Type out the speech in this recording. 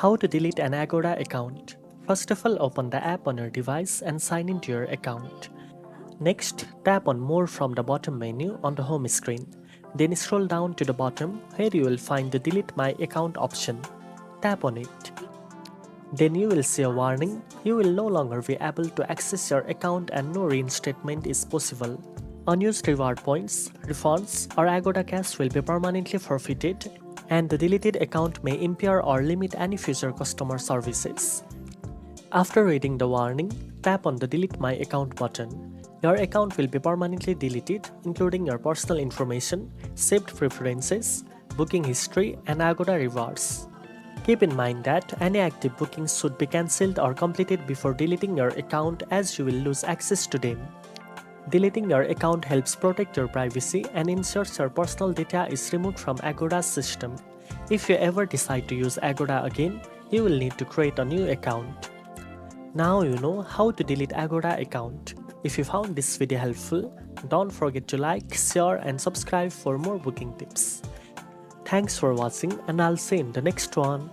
How to delete an Agoda account. First of all, open the app on your device and sign into your account. Next, tap on More from the bottom menu on the home screen. Then scroll down to the bottom where you will find the Delete My Account option. Tap on it. Then you will see a warning. You will no longer be able to access your account and no reinstatement is possible. Unused reward points, refunds, or Agoda cash will be permanently forfeited, and the deleted account may impair or limit any future customer services. After reading the warning, tap on the Delete My Account button. Your account will be permanently deleted, including your personal information, saved preferences, booking history, and Agoda Rewards. Keep in mind that any active bookings should be cancelled or completed before deleting your account, as you will lose access to them. Deleting your account helps protect your privacy and ensures your personal data is removed from Agoda's system. If you ever decide to use Agoda again, you will need to create a new account. Now you know how to delete Agoda account. If you found this video helpful, don't forget to like, share and subscribe for more booking tips. Thanks for watching, and I'll see you in the next one.